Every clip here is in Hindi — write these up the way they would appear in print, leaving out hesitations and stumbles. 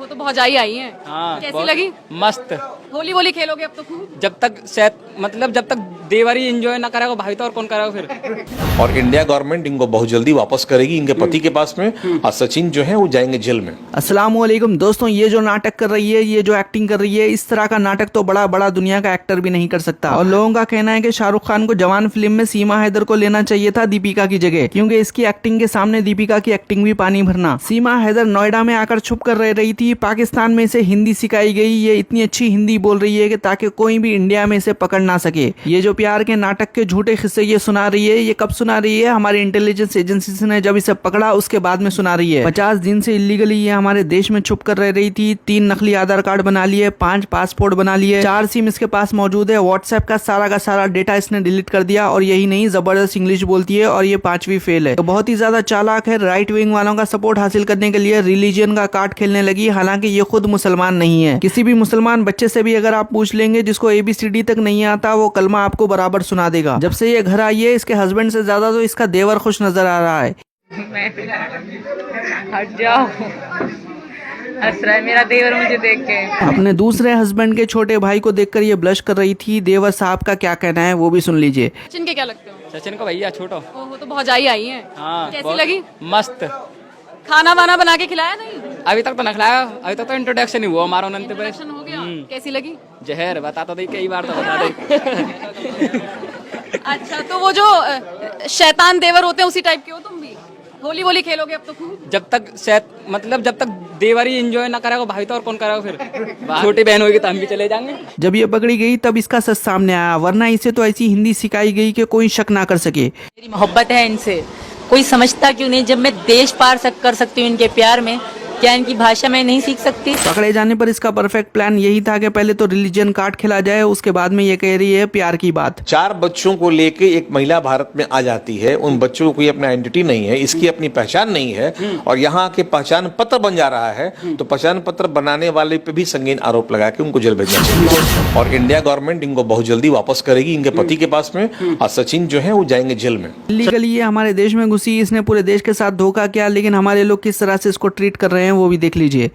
वो तो भौजाई आई है। हाँ, कैसी लगी? मस्त। होली वोली खेलोगे अब तो खूब? जब तक शायद मतलब जब तक देवरी एंजॉय ना करेगा भाई तो और कौन करेगा फिर। और इंडिया गवर्नमेंट इनको बहुत जल्दी वापस करेगी इनके पति के पास में, और सचिन जो है वो जाएंगे जेल में। अस्सलाम वालेकुम दोस्तों, ये जो नाटक कर रही है, ये जो एक्टिंग कर रही है, इस तरह का नाटक तो बड़ा बड़ा दुनिया का एक्टर भी नहीं कर सकता। और लोगों का कहना है कि शाहरुख खान को जवान फिल्म में सीमा हैदर को लेना चाहिए था दीपिका की जगह, क्योंकि इसकी एक्टिंग के सामने दीपिका की एक्टिंग भी पानी भरना। सीमा हैदर नोएडा में आकर छुप कर रह रही थी, पाकिस्तान में इसे हिंदी सिखाई गई। ये इतनी अच्छी हिंदी बोल रही है कि ताकि कोई भी इंडिया में इसे पकड़ ना सके। ये जो प्यार के नाटक के झूठे किस्से ये सुना रही है, ये कब सुना रही है? हमारी इंटेलिजेंस एजेंसी ने जब इसे पकड़ा उसके बाद में सुना रही है। 50 दिन से इलीगली ये हमारे देश में छुप कर रह रही थी। 3 नकली आधार कार्ड बना लिए, 5 पासपोर्ट बना लिए, 4 सिम इसके पास मौजूद है। व्हाट्सएप का सारा डेटा इसने डिलीट कर दिया। और यही नहीं, जबरदस्त इंग्लिश बोलती है और ये 5वीं फेल है। तो बहुत ही ज्यादा चालाक है। राइट विंग वालों का सपोर्ट हासिल करने के लिए रिलीजन का कार्ड खेलने लगी। हालांकि ये खुद मुसलमान नहीं है। किसी भी मुसलमान बच्चे से भी अगर आप पूछ लेंगे जिसको ABCD तक नहीं आता, वो कलमा आपको बराबर सुना देगा। जब से ये घर आई है, इसके हस्बैंड से ज्यादा तो इसका देवर खुश नजर आ रहा है। हट जाओ, हंस रहा है मेरा देवर मुझे देख के। अपने दूसरे हस्बैंड के छोटे भाई को देखकर ये ब्लश कर रही थी। देवर साहब का क्या कहना है वो भी सुन लीजिए। सचिन के क्या लगते हो? सचिन को भैया छोटो। वो तो भौजाई आई है। हाँ, कैसी लगी? मस्त। खाना वाना बना के खिलाया नहीं? अभी तक तो न खिलाया, अभी तक तो इंट्रोडक्शन ही हुआ हमारा। इंट्रोडक्शन हो गया। कैसी लगी? जहर बता तो दे, कई बार तो बता दे। अच्छा, तो वो जो शैतान देवर होते हैं उसी टाइप के हो तुम भी? होली वोली खेलोगे अब तो खूब? जब तक शायद मतलब जब तक देवरी एंजॉय ना करेगा भाई तो और कौन करेगा फिर। छोटी बहन होगी तो हम भी चले जाएंगे। जब ये पकड़ी गई तब इसका सच सामने आया, वरना इसे तो ऐसी हिंदी सिखाई गई कि कोई शक ना कर सके। मेरी मोहब्बत है इनसे, कोई समझता क्यों नहीं? जब मैं देश पार कर सकती हूँ इनके प्यार में, क्या इनकी भाषा मैं नहीं सीख सकती? पकड़े जाने पर इसका परफेक्ट प्लान यही था कि पहले तो रिलीजन कार्ड खिला जाए, उसके बाद में ये कह रही है प्यार की बात। 4 बच्चों को लेके एक महिला भारत में आ जाती है। उन बच्चों को कोई अपना आइडेंटिटी नहीं है, इसकी अपनी पहचान नहीं है, और यहाँ के पहचान पत्र बन जा रहा है। तो पहचान पत्र बनाने वाले पे भी संगीन आरोप लगा के उनको जेल भेजना चाहिए। और इंडिया गवर्नमेंट इनको बहुत जल्दी वापस करेगी इनके पति के पास में, और सचिन जो है वो जाएंगे जेल में। इलीगली ये हमारे देश में घुसी, इसने पूरे देश के साथ धोखा किया, लेकिन हमारे लोग किस तरह से इसको ट्रीट कर रहे हैं वो भी देख लीजिए।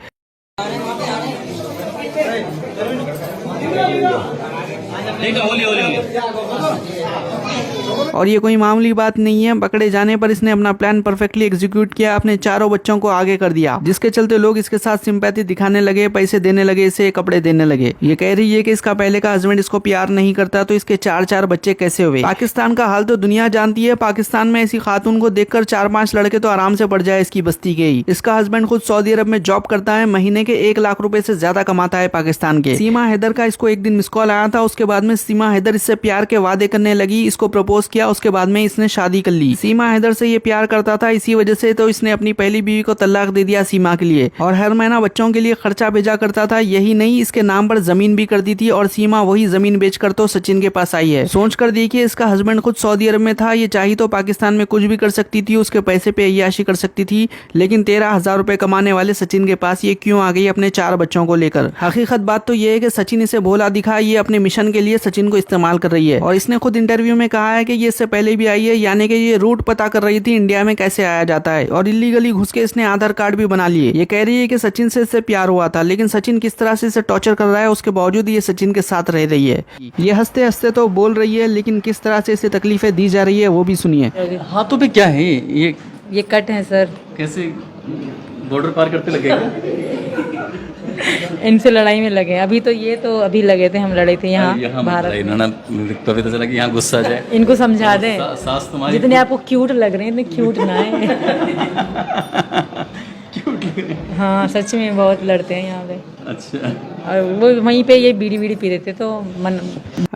और ये कोई मामूली बात नहीं है। पकड़े जाने पर इसने अपना प्लान परफेक्टली एग्जीक्यूट किया, अपने चारों बच्चों को आगे कर दिया, जिसके चलते लोग इसके साथ सिंपैथी दिखाने लगे, पैसे देने लगे, इसे कपड़े देने लगे। ये कह रही है कि इसका पहले का हस्बैंड इसको प्यार नहीं करता, तो इसके 4 बच्चे कैसे हुए? पाकिस्तान का हाल तो दुनिया जानती है। पाकिस्तान में ऐसी खातून को देखकर 4-5 लड़के तो आराम से पड़ जाए इसकी बस्ती के ही। इसका हस्बैंड खुद सऊदी अरब में जॉब करता है, महीने के 1 लाख रुपए से ज्यादा कमाता है पाकिस्तान के। सीमा हैदर का इसको एक दिन मिस कॉल आया था, उसके बाद में सीमा हैदर इससे प्यार के वादे करने लगी, इसको प्रपोज किया, उसके बाद में इसने शादी कर ली। सीमा हैदर से ये प्यार करता था, इसी वजह से तो इसने अपनी पहली बीवी को तलाक दे दिया सीमा के लिए, और हर महीना बच्चों के लिए खर्चा भेजा करता था। यही नहीं, इसके नाम पर जमीन भी कर दी थी, और सीमा वही जमीन बेचकर तो सचिन के पास आई है। सोच कर देखिए, इसका हस्बैंड खुद सऊदी अरब में था, ये चाही तो पाकिस्तान में कुछ भी कर सकती थी, उसके पैसे पे अय्याशी कर सकती थी, लेकिन 13,000 रुपए कमाने वाले सचिन के पास ये क्यों आ गई अपने 4 बच्चों को लेकर? हकीकत बात तो ये है कि सचिन इसे भोला दिखा, ये अपने मिशन के लिए सचिन को इस्तेमाल कर रही है। और इसने खुद इंटरव्यू में कहा है कि ये इससे पहले भी आई है, यानी कि ये रूट पता कर रही थी इंडिया में कैसे आया जाता है, और इलीगली घुस के इसने आधार कार्ड भी बना लिए। ये कह रही है कि सचिन से इससे प्यार हुआ था, लेकिन सचिन किस तरह से इसे टॉर्चर कर रहा है, उसके बावजूद ये सचिन के साथ रह रही है। ये हंसते हंसते तो बोल रही है, लेकिन किस तरह से इसे तकलीफें दी जा रही है वो भी सुनिए। हाथों पे क्या है ये कट है सर। कैसे बॉर्डर पार करते लगेगा? इनसे लड़ाई में लगे अभी तो, ये तो अभी लगे थे, हम लड़े थे यहाँ भारत। इन्होंने पता चला कि यहाँ गुस्सा जाए। इनको समझा दें, सास तुम्हारी जितने आपको क्यूट लग रहे हैं इतने क्यूट ना है। क्यूट लग रही है। हाँ सच में बहुत लड़ते हैं यहाँ पे। अच्छा, और वो वहीं पे ये बीड़ी पी रहे थे, तो मन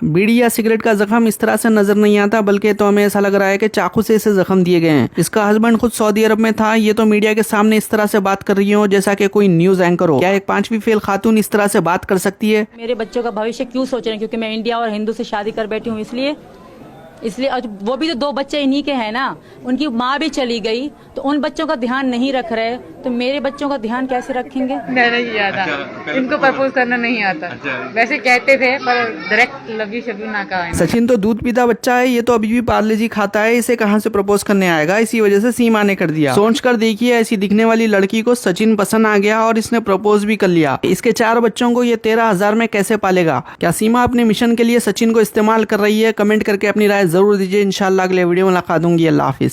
बीड़ी या सिगरेट का जख्म इस तरह से नजर नहीं आता, बल्कि तो हमें ऐसा लग रहा है कि चाकू से इसे जख्म दिए गए हैं। इसका हस्बैंड खुद सऊदी अरब में था, ये तो मीडिया के सामने इस तरह से बात कर रही हो जैसा कि कोई न्यूज एंकर हो। क्या एक 5वीं फेल खातून इस तरह से बात कर सकती है? मेरे बच्चों का भविष्य क्यों सोच रहे हैं? क्योंकि मैं इंडिया और हिंदू से शादी कर बैठी हूँ, इसलिए और वो भी तो 2 बच्चे इन्हीं के हैं ना। उनकी माँ भी चली गई, तो उन बच्चों का ध्यान नहीं रख रहे तो मेरे बच्चों का ध्यान कैसे रखेंगे? नहीं किया था। इनको प्रपोज करना नहीं आता। वैसे कहते थे पर डायरेक्ट लव यू शब्द ना कहा है। सचिन तो दूध पीता बच्चा है, ये तो अभी भी पार्ले जी खाता है, इसे कहां से प्रपोज करने आएगा। इसी वजह से सीमा ने कर दिया। सोच कर देखिए, ऐसी दिखने वाली लड़की को सचिन पसंद आ गया और इसने प्रपोज भी कर लिया। इसके 4 बच्चों को ये 13,000 में कैसे पालेगा? क्या सीमा अपने मिशन के लिए सचिन को इस्तेमाल कर रही है? कमेंट करके अपनी राय जरूर दीजिए। इंशाल्लाह अगले वीडियो में मुलाकात होंगी। अल्लाह हाफिज।